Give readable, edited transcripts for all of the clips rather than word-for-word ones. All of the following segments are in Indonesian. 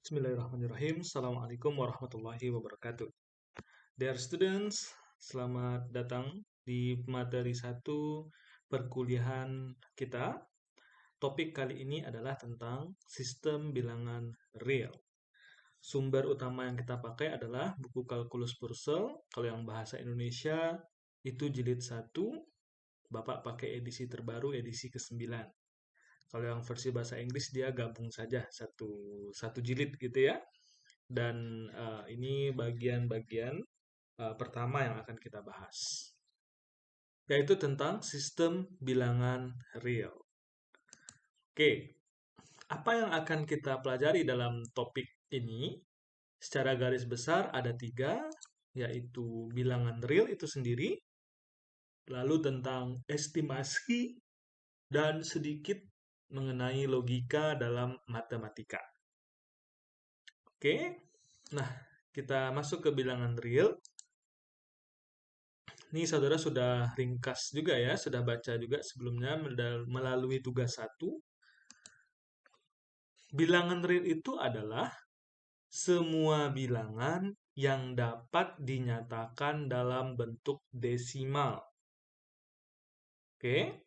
Bismillahirrahmanirrahim. Assalamualaikum warahmatullahi wabarakatuh. Dear students, selamat datang di materi 1 perkuliahan kita. Topik kali ini adalah tentang sistem bilangan real. Sumber utama yang kita pakai adalah buku Kalkulus Purcell. Kalau yang bahasa Indonesia itu jilid 1, Bapak pakai edisi terbaru, edisi ke-9. Kalau yang versi bahasa Inggris dia gabung saja satu jilid gitu ya. Dan ini bagian-bagian pertama yang akan kita bahas, yaitu tentang sistem bilangan real. Oke, apa yang akan kita pelajari dalam topik ini? Secara garis besar ada 3, yaitu bilangan real itu sendiri, lalu tentang estimasi, dan sedikit mengenai logika dalam matematika. Oke, nah kita masuk ke bilangan real. Ini saudara sudah ringkas juga ya, sudah baca juga sebelumnya melalui tugas 1. Bilangan real itu adalah semua bilangan yang dapat dinyatakan dalam bentuk desimal. Oke,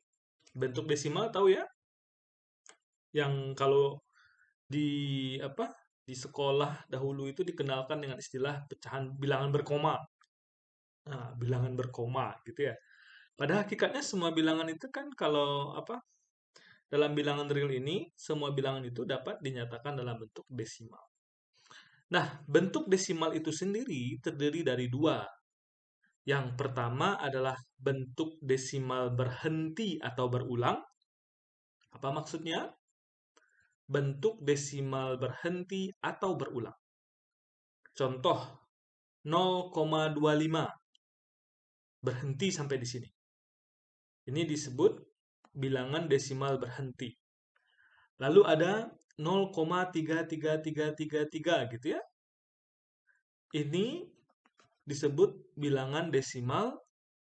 bentuk desimal tahu ya? Yang kalau di di sekolah dahulu itu dikenalkan dengan istilah pecahan bilangan berkoma. Nah, bilangan berkoma gitu ya. Pada hakikatnya semua bilangan itu kan kalau dalam bilangan real ini semua bilangan itu dapat dinyatakan dalam bentuk desimal. Nah, bentuk desimal itu sendiri terdiri dari 2. Yang pertama adalah bentuk desimal berhenti atau berulang. Apa maksudnya? Bentuk desimal berhenti atau berulang. Contoh 0,25 berhenti sampai di sini. Ini disebut bilangan desimal berhenti. Lalu ada 0,33333 gitu ya. Ini disebut bilangan desimal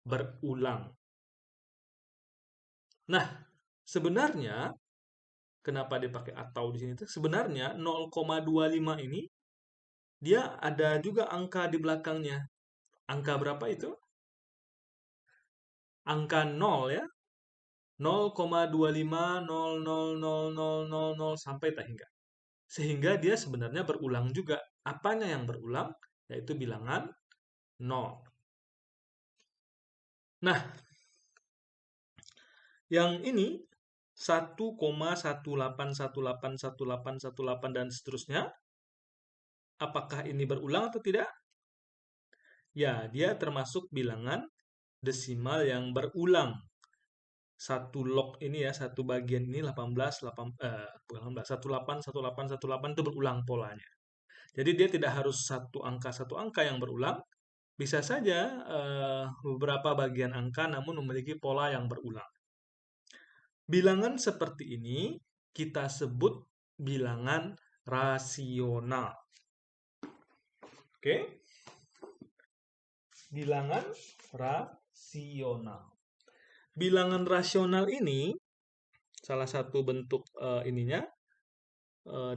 berulang. Nah, sebenarnya kenapa dipakai atau di sini tuh? Sebenarnya 0,25 ini dia ada juga angka di belakangnya. Angka berapa itu? Angka 0 ya. 0,25000000 sampai tak hingga. Sehingga dia sebenarnya berulang juga. Apanya yang berulang? Yaitu bilangan 0. Nah, yang ini 1,18181818 dan seterusnya. Apakah ini berulang atau tidak? Ya, dia termasuk bilangan desimal yang berulang. Satu log ini ya, satu bagian ini 18, bukan 18, 18, 18, 18 itu berulang polanya. Jadi dia tidak harus satu angka yang berulang. Bisa saja beberapa bagian angka namun memiliki pola yang berulang. Bilangan seperti ini kita sebut bilangan rasional. Oke? Bilangan rasional. Bilangan rasional ini salah satu bentuk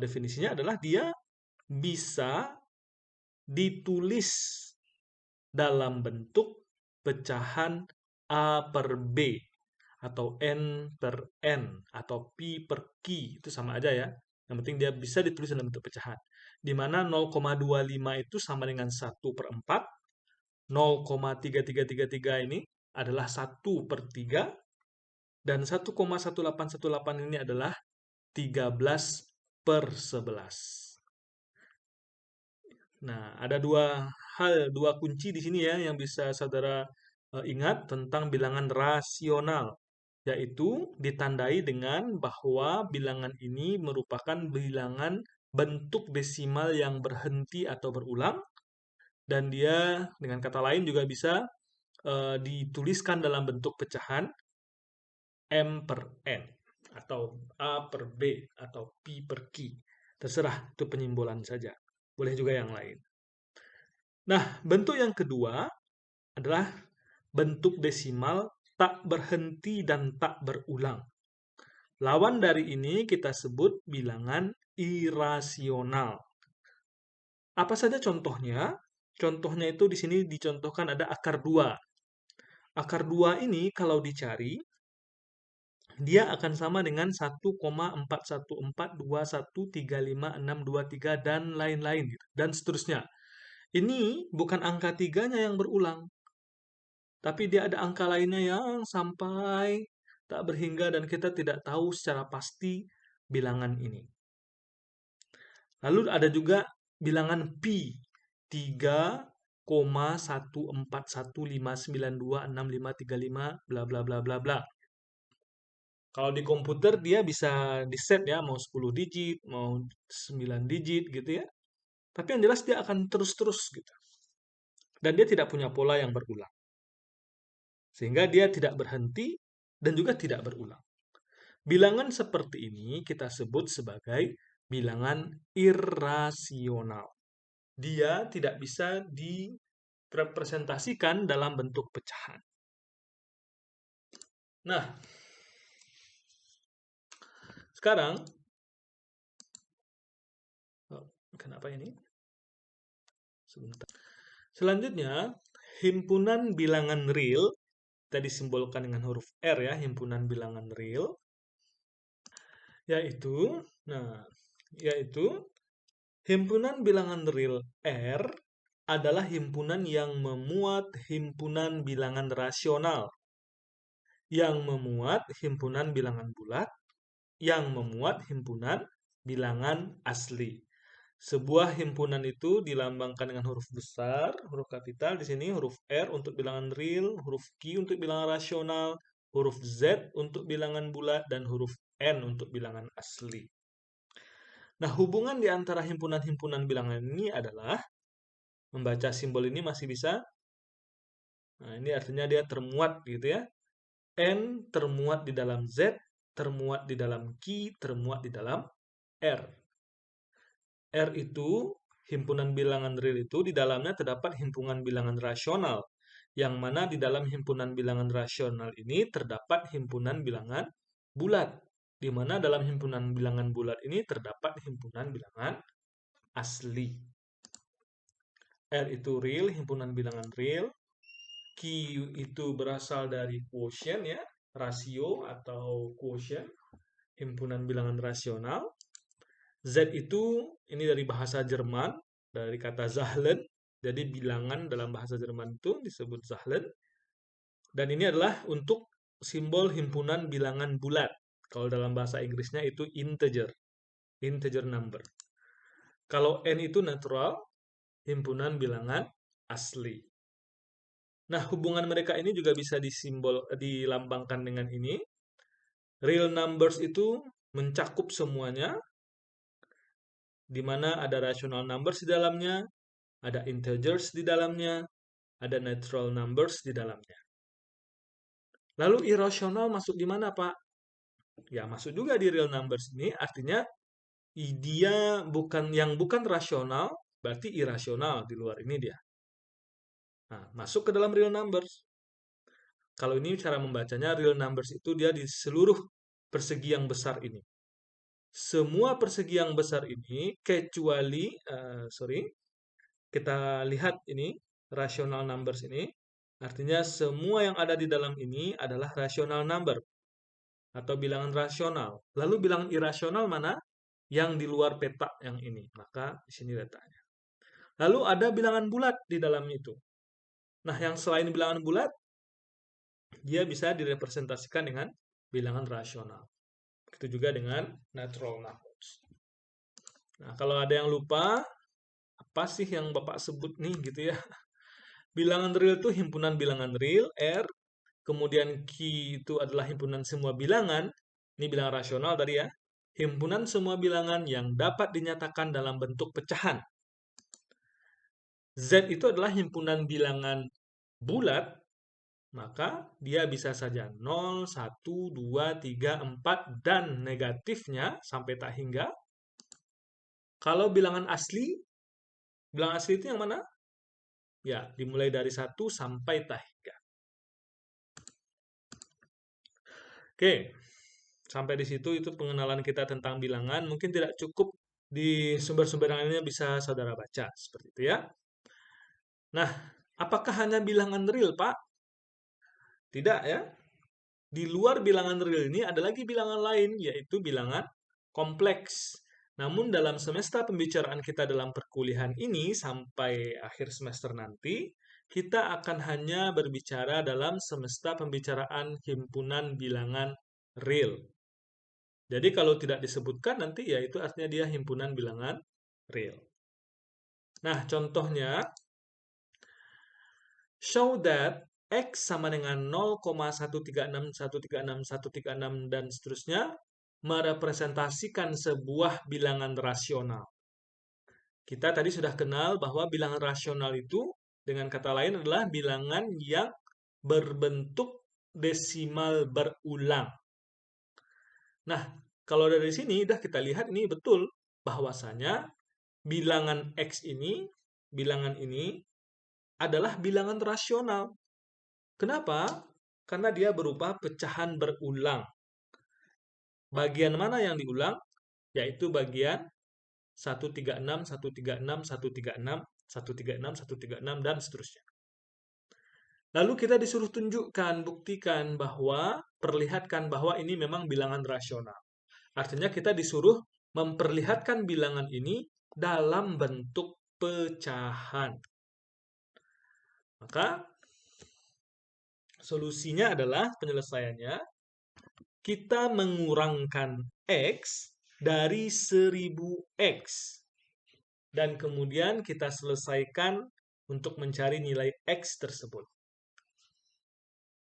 definisinya adalah dia bisa ditulis dalam bentuk pecahan A per B atau N per N atau Pi per Q, itu sama aja ya. Yang penting dia bisa ditulis dalam bentuk pecahan. Di mana 0,25 itu sama dengan 1 per 4, 0,3333 ini adalah 1 per 3, dan 1,1818 ini adalah 13 per 11. Nah, ada dua kunci di sini ya yang bisa saudara ingat tentang bilangan rasional, yaitu ditandai dengan bahwa bilangan ini merupakan bilangan bentuk desimal yang berhenti atau berulang, dan dia dengan kata lain juga bisa dituliskan dalam bentuk pecahan M per N atau A per B atau Pi per Q. Terserah, itu penyimbolan saja. Boleh juga yang lain. Nah, bentuk yang kedua adalah bentuk desimal tak berhenti dan tak berulang. Lawan dari ini kita sebut bilangan irasional. Apa saja contohnya? Contohnya itu di sini dicontohkan ada akar 2. Akar 2 ini kalau dicari, dia akan sama dengan 1,4142135623 dan lain-lain gitu, dan seterusnya. Ini bukan angka tiganya yang berulang, tapi dia ada angka lainnya yang sampai tak berhingga dan kita tidak tahu secara pasti bilangan ini. Lalu ada juga bilangan pi, 3,141592655 bla bla bla bla bla. Kalau di komputer dia bisa di-set ya, mau 10 digit, mau 9 digit gitu ya. Tapi yang jelas dia akan terus-terus gitu. Dan dia tidak punya pola yang berulang. Sehingga dia tidak berhenti dan juga tidak berulang. Bilangan seperti ini kita sebut sebagai bilangan irrasional. Dia tidak bisa direpresentasikan dalam bentuk pecahan. Nah, sekarang, oh, kenapa ini? Sebentar. Selanjutnya, himpunan bilangan real, kita disimbolkan dengan huruf R ya, himpunan bilangan real, yaitu, nah, yaitu himpunan bilangan real R adalah himpunan yang memuat himpunan bilangan rasional, yang memuat himpunan bilangan bulat, yang memuat himpunan bilangan asli. Sebuah himpunan itu dilambangkan dengan huruf besar, huruf kapital di sini, huruf R untuk bilangan real, huruf Q untuk bilangan rasional, huruf Z untuk bilangan bulat, dan huruf N untuk bilangan asli. Nah, hubungan di antara himpunan-himpunan bilangan ini adalah membaca simbol ini masih bisa. Nah, ini artinya dia termuat gitu ya. N termuat di dalam Z, termuat di dalam Q, termuat di dalam R. R itu, himpunan bilangan real itu, di dalamnya terdapat himpunan bilangan rasional, yang mana di dalam himpunan bilangan rasional ini terdapat himpunan bilangan bulat, di mana dalam himpunan bilangan bulat ini terdapat himpunan bilangan asli. R itu real, himpunan bilangan real. Q itu berasal dari quotient ya, rasio atau quotient, himpunan bilangan rasional. Z itu ini dari bahasa Jerman, dari kata Zahlen. Jadi bilangan dalam bahasa Jerman itu disebut Zahlen. Dan ini adalah untuk simbol himpunan bilangan bulat. Kalau dalam bahasa Inggrisnya itu integer, integer number. Kalau N itu natural, himpunan bilangan asli. Nah, hubungan mereka ini juga bisa dilambangkan dengan ini. Real numbers itu mencakup semuanya, di mana ada rational numbers di dalamnya, ada integers di dalamnya, ada natural numbers di dalamnya. Lalu irrational masuk di mana, Pak? Ya, masuk juga di real numbers ini, artinya dia bukan rasional, berarti irasional di luar ini dia. Nah, masuk ke dalam real numbers. Kalau ini cara membacanya, real numbers itu dia di seluruh persegi yang besar ini. Semua persegi yang besar ini, kecuali, kita lihat ini, rational numbers ini, artinya semua yang ada di dalam ini adalah rational number, atau bilangan rasional. Lalu bilangan irasional mana? Yang di luar peta yang ini. Maka di sini letaknya. Lalu ada bilangan bulat di dalam itu. Nah, yang selain bilangan bulat, dia bisa direpresentasikan dengan bilangan rasional. Begitu juga dengan natural numbers. Nah, kalau ada yang lupa, apa sih yang Bapak sebut nih gitu ya? Bilangan real itu himpunan bilangan real, R. Kemudian Q itu adalah himpunan semua bilangan. Ini bilangan rasional tadi ya. Himpunan semua bilangan yang dapat dinyatakan dalam bentuk pecahan. Z itu adalah himpunan bilangan bulat, maka dia bisa saja 0, 1, 2, 3, 4, dan negatifnya sampai tak hingga. Kalau bilangan asli itu yang mana? Ya, dimulai dari 1 sampai tak hingga. Oke, sampai di situ itu pengenalan kita tentang bilangan. Mungkin tidak cukup Di sumber-sumber yang lainnya bisa saudara baca, seperti itu ya. Nah, apakah hanya bilangan real, Pak? Tidak ya. Di luar bilangan real ini ada lagi bilangan lain, yaitu bilangan kompleks. Namun dalam semester pembicaraan kita dalam perkuliahan ini sampai akhir semester nanti, kita akan hanya berbicara dalam semesta pembicaraan himpunan bilangan real. Jadi kalau tidak disebutkan nanti ya itu artinya dia himpunan bilangan real. Nah, contohnya show that X sama dengan 0,136, dan seterusnya merepresentasikan sebuah bilangan rasional. Kita tadi sudah kenal bahwa bilangan rasional itu dengan kata lain adalah bilangan yang berbentuk desimal berulang. Nah, kalau dari sini udah kita lihat ini betul bahwasanya bilangan X ini, bilangan ini adalah bilangan rasional. Kenapa? Karena dia berupa pecahan berulang. Bagian mana yang diulang? Yaitu bagian 136, 136, 136, 136, 136, dan seterusnya. Lalu kita disuruh tunjukkan, buktikan bahwa, perlihatkan bahwa ini memang bilangan rasional. Artinya kita disuruh memperlihatkan bilangan ini dalam bentuk pecahan. Maka solusinya adalah penyelesaiannya kita mengurangkan X dari 1000X. Dan kemudian kita selesaikan untuk mencari nilai X tersebut.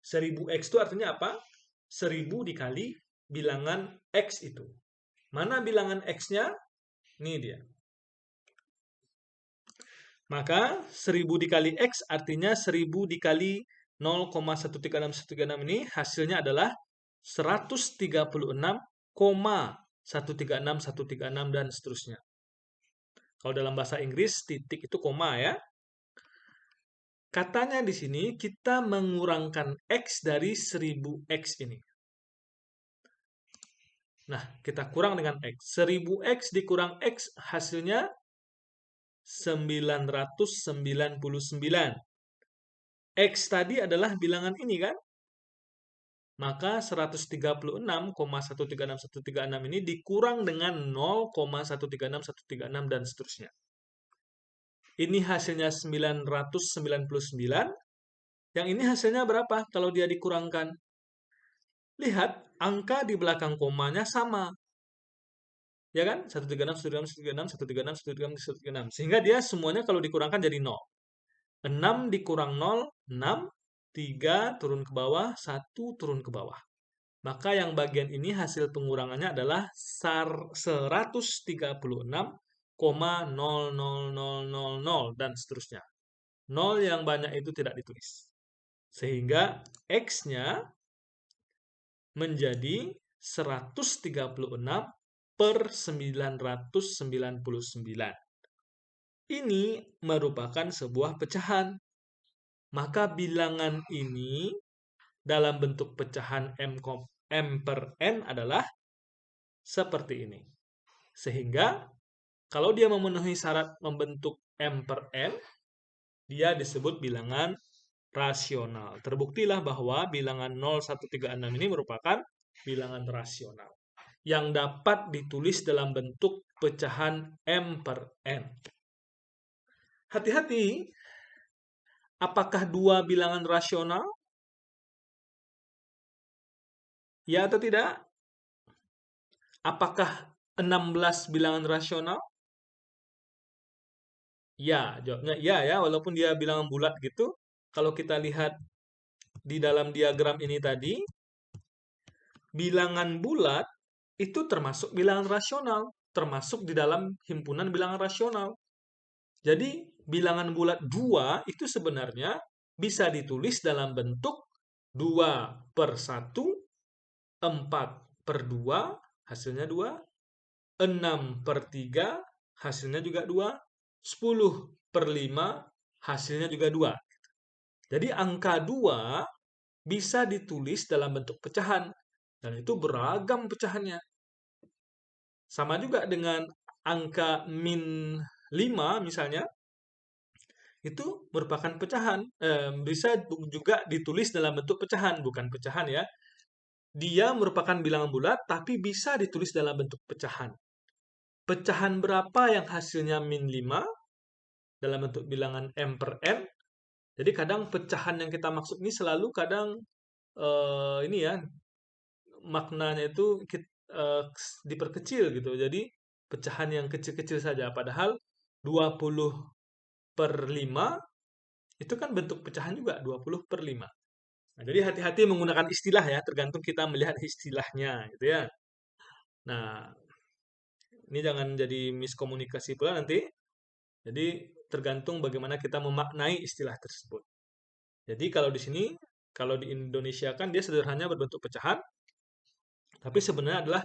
1000X itu artinya apa? 1000 dikali bilangan X itu. Mana bilangan X-nya? Ini dia. Maka 1000 dikali X artinya 1000 dikali 0,136 ini hasilnya adalah 136,136 dan seterusnya. Kalau dalam bahasa Inggris titik itu koma ya. Katanya di sini kita mengurangkan X dari 1000X ini. Nah, kita kurang dengan X. 1000X dikurang X hasilnya 999. X tadi adalah bilangan ini kan? Maka 136,136,136 ini dikurang dengan 0,136,136 dan seterusnya. Ini hasilnya 999. Yang ini hasilnya berapa kalau dia dikurangkan? Lihat, angka di belakang komanya sama. Ya kan? 136, 136, 136, 136, 136, 136. Sehingga dia semuanya kalau dikurangkan jadi 0. 6 dikurang 0, 6. 3 turun ke bawah, 1 turun ke bawah. Maka yang bagian ini hasil pengurangannya adalah 136,00000 dan seterusnya. 0 yang banyak itu tidak ditulis. Sehingga X-nya menjadi 136 per 999. Ini merupakan sebuah pecahan. Maka bilangan ini dalam bentuk pecahan M per N adalah seperti ini. Sehingga kalau dia memenuhi syarat membentuk M per N, dia disebut bilangan rasional. Terbuktilah bahwa bilangan 0136 ini merupakan bilangan rasional yang dapat ditulis dalam bentuk pecahan M per N. Hati-hati, apakah dua bilangan rasional? Ya atau tidak? Apakah 16 bilangan rasional? Ya, jawabnya ya ya, walaupun dia bilangan bulat gitu. Kalau kita lihat di dalam diagram ini tadi, bilangan bulat itu termasuk bilangan rasional, termasuk di dalam himpunan bilangan rasional. Jadi, bilangan bulat 2 itu sebenarnya bisa ditulis dalam bentuk 2 per 1, 4 per 2, hasilnya 2, 6 per 3, hasilnya juga 2, 10 per 5, hasilnya juga 2. Jadi angka 2 bisa ditulis dalam bentuk pecahan, dan itu beragam pecahannya. Sama juga dengan angka min 5 misalnya, itu merupakan pecahan. Bisa juga ditulis dalam bentuk pecahan, bukan pecahan ya. Dia merupakan bilangan bulat, tapi bisa ditulis dalam bentuk pecahan. Pecahan berapa yang hasilnya min 5 dalam bentuk bilangan m per n. Jadi kadang pecahan yang kita maksud ini selalu kadang ini ya, maknanya itu diperkecil gitu. Jadi pecahan yang kecil-kecil saja. Padahal 20/5 itu kan bentuk pecahan juga, 20/5. Nah, jadi hati-hati menggunakan istilah ya, tergantung kita melihat istilahnya gitu ya. Nah, ini jangan jadi miskomunikasi pula nanti. Jadi tergantung bagaimana kita memaknai istilah tersebut. Jadi kalau di sini, kalau di Indonesia kan dia sederhananya berbentuk pecahan, tapi sebenarnya adalah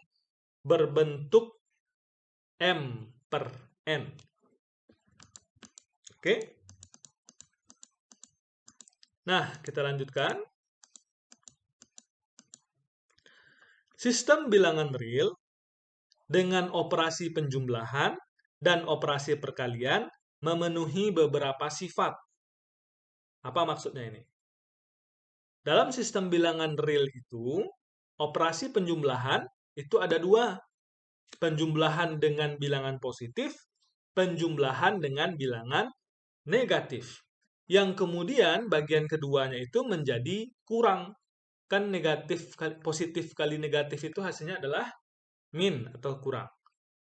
berbentuk M per N. Oke? Nah, kita lanjutkan. Sistem bilangan real dengan operasi penjumlahan dan operasi perkalian memenuhi beberapa sifat. Apa maksudnya ini? Dalam sistem bilangan real itu, operasi penjumlahan itu ada dua. Penjumlahan dengan bilangan positif, penjumlahan dengan bilangan negatif. Yang kemudian bagian keduanya itu menjadi kurang. Kan negatif positif kali negatif itu hasilnya adalah min atau kurang.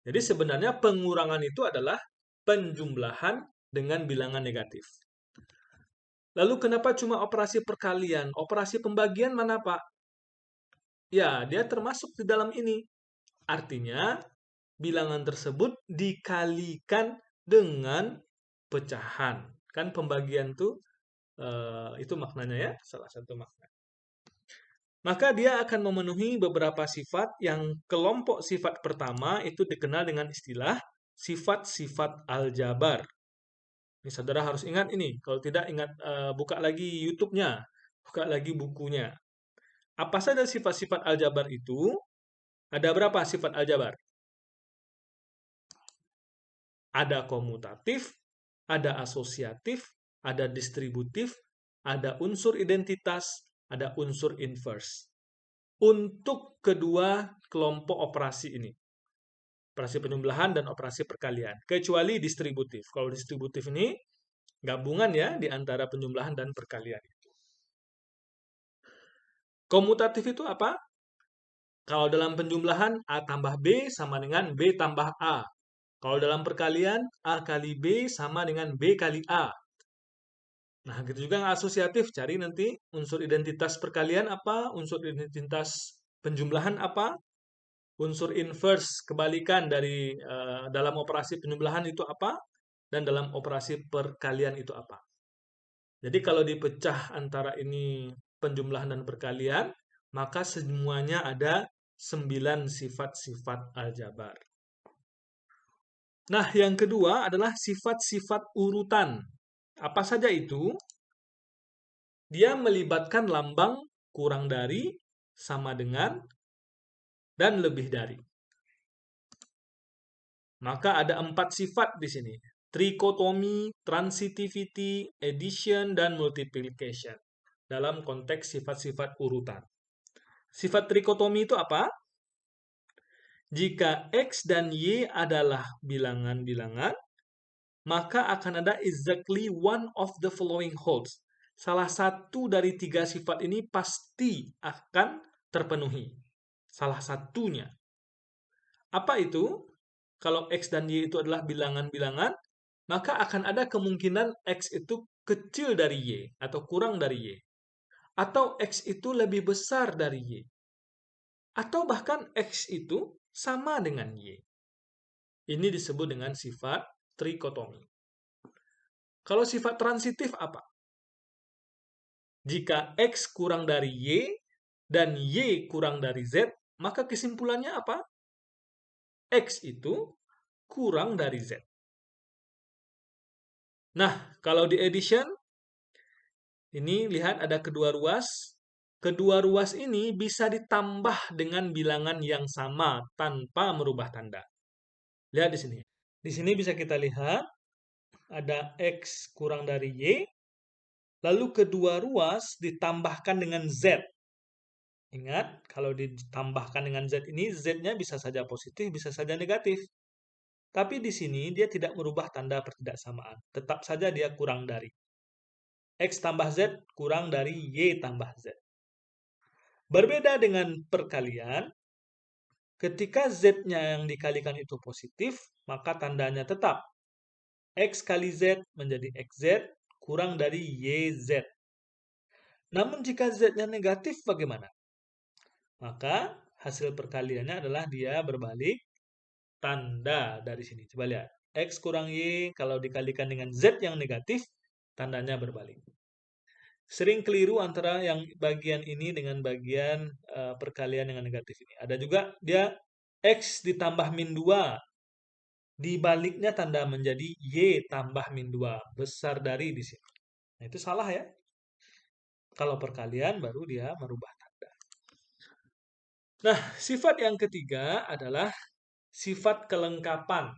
Jadi sebenarnya pengurangan itu adalah penjumlahan dengan bilangan negatif. Lalu kenapa cuma operasi perkalian? Operasi pembagian mana, Pak? Ya, dia termasuk di dalam ini. Artinya, bilangan tersebut dikalikan dengan pecahan. Kan pembagian tuh itu maknanya ya, salah satu makna. Maka dia akan memenuhi beberapa sifat yang kelompok sifat pertama itu dikenal dengan istilah sifat-sifat aljabar. Ini saudara harus ingat ini. Kalau tidak ingat buka lagi YouTube-nya, buka lagi bukunya. Apa saja sifat-sifat aljabar itu? Ada berapa sifat aljabar? Ada komutatif, ada asosiatif, ada distributif, ada unsur identitas, ada unsur inverse. Untuk kedua kelompok operasi ini, operasi penjumlahan dan operasi perkalian, kecuali distributif. Kalau distributif ini gabungan ya di antara penjumlahan dan perkalian itu. Komutatif itu apa? Kalau dalam penjumlahan A tambah B sama dengan B tambah A. Kalau dalam perkalian A kali B sama dengan B kali A. Nah, gitu juga yang asosiatif. Cari nanti unsur identitas perkalian apa, unsur identitas penjumlahan apa, unsur inverse kebalikan dari dalam operasi penjumlahan itu apa, dan dalam operasi perkalian itu apa. Jadi kalau dipecah antara ini penjumlahan dan perkalian, maka semuanya ada 9 sifat-sifat aljabar. Nah, yang kedua adalah sifat-sifat urutan. Apa saja itu? Dia melibatkan lambang kurang dari, sama dengan, dan lebih dari. Maka ada 4 sifat di sini. Trichotomy, transitivity, addition, dan multiplication. Dalam konteks sifat-sifat urutan. Sifat trikotomi itu apa? Jika X dan Y adalah bilangan-bilangan, maka akan ada exactly one of the following holds. Salah satu dari 3 sifat ini pasti akan terpenuhi. Salah satunya. Apa itu? Kalau X dan Y itu adalah bilangan-bilangan, maka akan ada kemungkinan X itu kecil dari Y atau kurang dari Y. Atau X itu lebih besar dari Y. Atau bahkan X itu sama dengan Y. Ini disebut dengan sifat trikotomi. Kalau sifat transitif apa? Jika X kurang dari Y dan Y kurang dari Z, maka kesimpulannya apa? X itu kurang dari Z. Nah, kalau di addition, ini lihat ada kedua ruas. Kedua ruas ini bisa ditambah dengan bilangan yang sama tanpa merubah tanda. Lihat di sini. Di sini bisa kita lihat ada X kurang dari Y, lalu kedua ruas ditambahkan dengan Z. Ingat, kalau ditambahkan dengan Z ini, Z-nya bisa saja positif, bisa saja negatif. Tapi di sini dia tidak merubah tanda pertidaksamaan. Tetap saja dia kurang dari. X tambah Z kurang dari Y tambah Z. Berbeda dengan perkalian, ketika Z-nya yang dikalikan itu positif, maka tandanya tetap. X kali Z menjadi XZ kurang dari YZ. Namun jika Z-nya negatif bagaimana? Maka hasil perkaliannya adalah dia berbalik tanda dari sini. Coba lihat. X kurang Y kalau dikalikan dengan Z yang negatif, tandanya berbalik. Sering keliru antara yang bagian ini dengan bagian perkalian dengan negatif ini. Ada juga dia X ditambah min 2. Dibaliknya tanda menjadi Y tambah min 2. Besar dari di sini. Nah, itu salah ya. Kalau perkalian baru dia merubah tanda. Nah, sifat yang ketiga adalah sifat kelengkapan.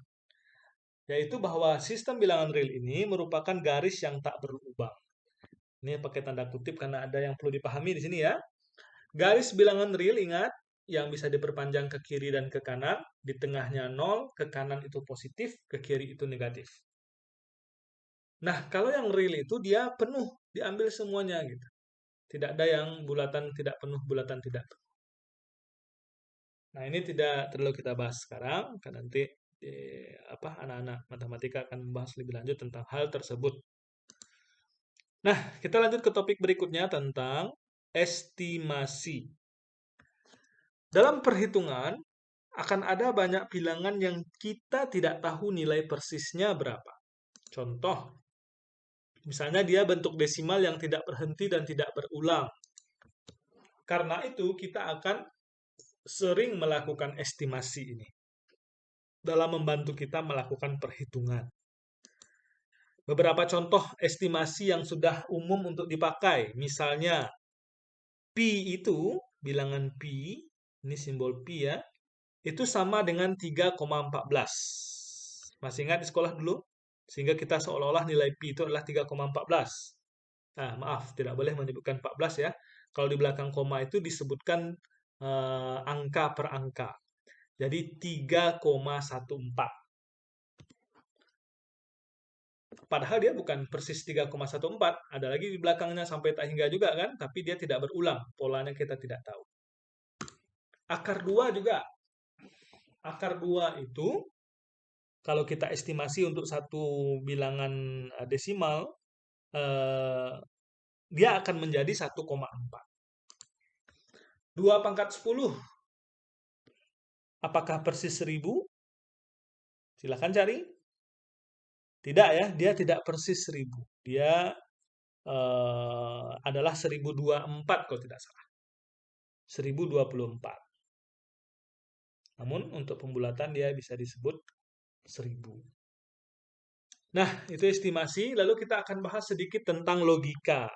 Yaitu bahwa sistem bilangan real ini merupakan garis yang tak berlubang. Ini pakai tanda kutip karena ada yang perlu dipahami di sini ya. Garis bilangan real ingat yang bisa diperpanjang ke kiri dan ke kanan, di tengahnya 0, ke kanan itu positif, ke kiri itu negatif. Nah, kalau yang real itu dia penuh, diambil semuanya gitu. Tidak ada yang bulatan tidak penuh, bulatan tidak penuh. Nah, ini tidak perlu kita bahas sekarang, karena nanti anak-anak matematika akan membahas lebih lanjut tentang hal tersebut. Nah, kita lanjut ke topik berikutnya tentang estimasi. Dalam perhitungan, akan ada banyak bilangan yang kita tidak tahu nilai persisnya berapa. Contoh, misalnya dia bentuk desimal yang tidak berhenti dan tidak berulang. Karena itu, kita akan sering melakukan estimasi ini dalam membantu kita melakukan perhitungan. Beberapa contoh estimasi yang sudah umum untuk dipakai, misalnya pi itu, bilangan pi, ini simbol pi ya, itu sama dengan 3,14. Masih ingat di sekolah dulu? Sehingga kita seolah-olah nilai pi itu adalah 3,14. Nah, maaf, tidak boleh menyebutkan 14 ya. Kalau di belakang koma itu disebutkan angka per angka. Jadi 3,14. Padahal dia bukan persis 3,14. Ada lagi di belakangnya sampai tak hingga juga kan. Tapi dia tidak berulang. Polanya kita tidak tahu. Akar 2 juga. Akar 2 itu kalau kita estimasi untuk satu bilangan desimal, dia akan menjadi 1,4. 2 pangkat 10. Apakah persis 1000? Silahkan cari. Tidak ya, dia tidak persis 1000. Dia adalah 1024 kalau tidak salah. 1024. Namun untuk pembulatan dia bisa disebut 1000. Nah, itu estimasi. Lalu kita akan bahas sedikit tentang logika.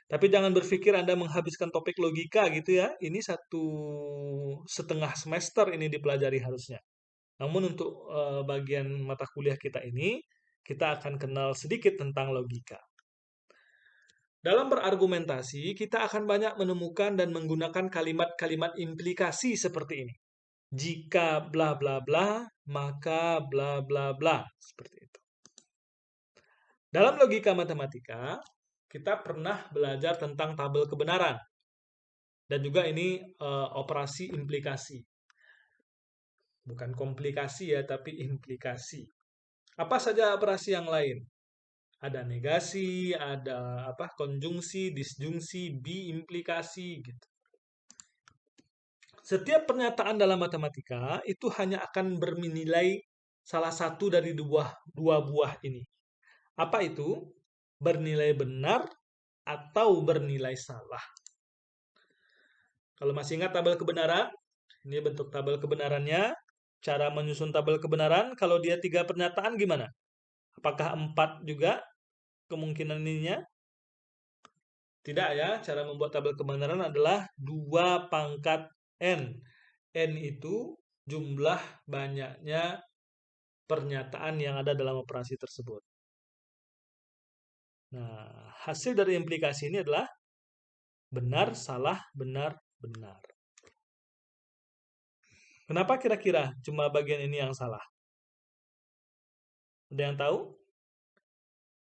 Tapi jangan berpikir Anda menghabiskan topik logika gitu ya. Ini 1,5 semester ini dipelajari harusnya. Namun untuk bagian mata kuliah kita ini, kita akan kenal sedikit tentang logika. Dalam berargumentasi, kita akan banyak menemukan dan menggunakan kalimat-kalimat implikasi seperti ini. Jika bla bla bla, maka bla bla bla. Seperti itu. Dalam logika matematika, kita pernah belajar tentang tabel kebenaran. Dan juga ini operasi implikasi. Bukan komplikasi ya, tapi implikasi. Apa saja operasi yang lain? Ada negasi, ada konjungsi, disjungsi, biimplikasi gitu. Setiap pernyataan dalam matematika itu hanya akan bernilai salah satu dari dua buah ini. Apa itu? Bernilai benar atau bernilai salah. Kalau masih ingat tabel kebenaran, ini bentuk tabel kebenarannya. Cara menyusun tabel kebenaran, kalau dia 3 pernyataan gimana? Apakah 4 juga kemungkinan ininya? Tidak ya, cara membuat tabel kebenaran adalah 2 pangkat N. N itu jumlah banyaknya pernyataan yang ada dalam operasi tersebut. Nah, hasil dari implikasi ini adalah benar, salah, benar, benar. Kenapa kira-kira cuma bagian ini yang salah? Ada yang tahu?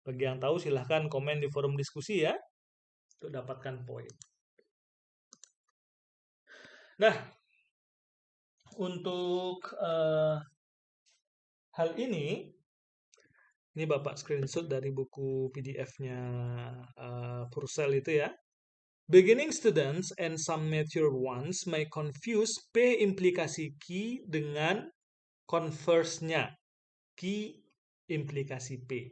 Bagi yang tahu silahkan komen di forum diskusi ya, untuk dapatkan poin. Nah, untuk hal ini Bapak screenshot dari buku PDF-nya Purcell itu ya. Beginning students and some mature ones may confuse P implikasi Q dengan converse-nya. Q implikasi P.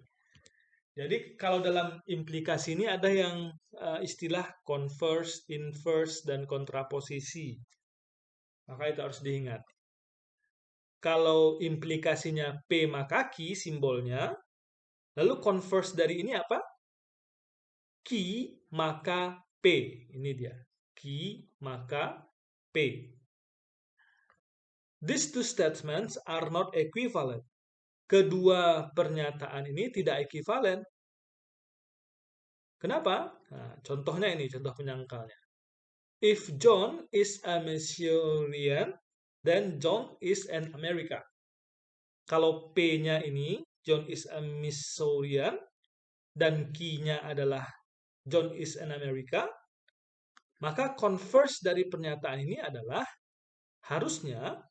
Jadi kalau dalam implikasi ini ada yang istilah converse, inverse, dan kontraposisi. Maka itu harus diingat. Kalau implikasinya P maka Q simbolnya, lalu converse dari ini apa? Q maka P. Ini dia. Q maka P. These two statements are not equivalent. Kedua pernyataan ini tidak ekuivalen. Kenapa? Nah, contohnya ini, contoh penyangkalnya. If John is a Missourian, then John is an American. Kalau P-nya ini, John is a Missourian, dan Q-nya adalah John is an American, maka converse dari pernyataan ini adalah harusnya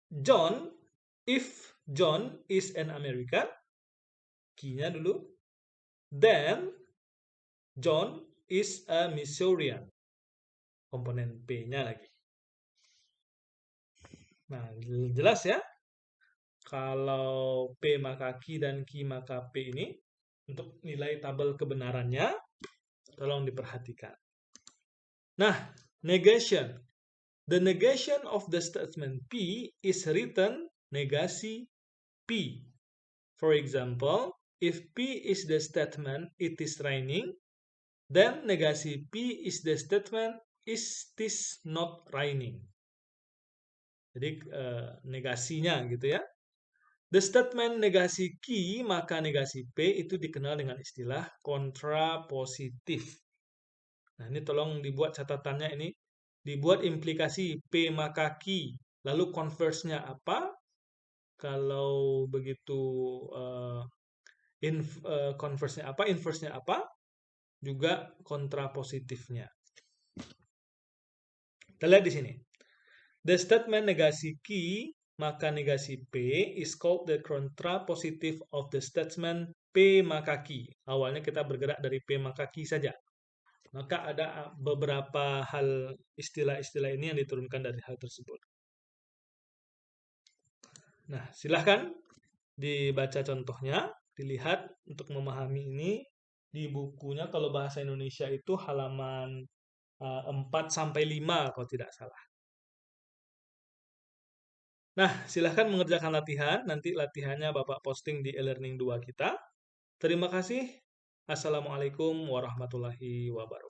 John, if John is an American, Q-nya dulu, then John is a Missourian. Komponen P-nya lagi. Nah, jelas ya. Kalau P maka Q dan Q maka P ini, untuk nilai tabel kebenarannya, tolong diperhatikan. Nah, negation. The negation of the statement P is written negasi P. For example, if P is the statement it is raining, then negasi P is the statement it is not raining. Jadi negasinya gitu ya. The statement negasi Q maka negasi P itu dikenal dengan istilah kontrapositif. Nah, ini tolong dibuat catatannya ini. Dibuat implikasi P maka Q. Lalu converse-nya apa? Kalau begitu converse-nya apa? Inverse-nya apa? Juga kontrapositifnya. Kita lihat di sini. The statement negasi Q maka negasi P is called the contrapositive of the statement P maka Q. Awalnya kita bergerak dari P maka Q saja. Maka ada beberapa hal istilah-istilah ini yang diturunkan dari hal tersebut. Nah, silahkan dibaca contohnya, dilihat untuk memahami ini di bukunya kalau bahasa Indonesia itu halaman 4-5 kalau tidak salah. Nah, silahkan mengerjakan latihan. Nanti latihannya Bapak posting di e-learning 2 kita. Terima kasih. Assalamualaikum warahmatullahi wabarakatuh.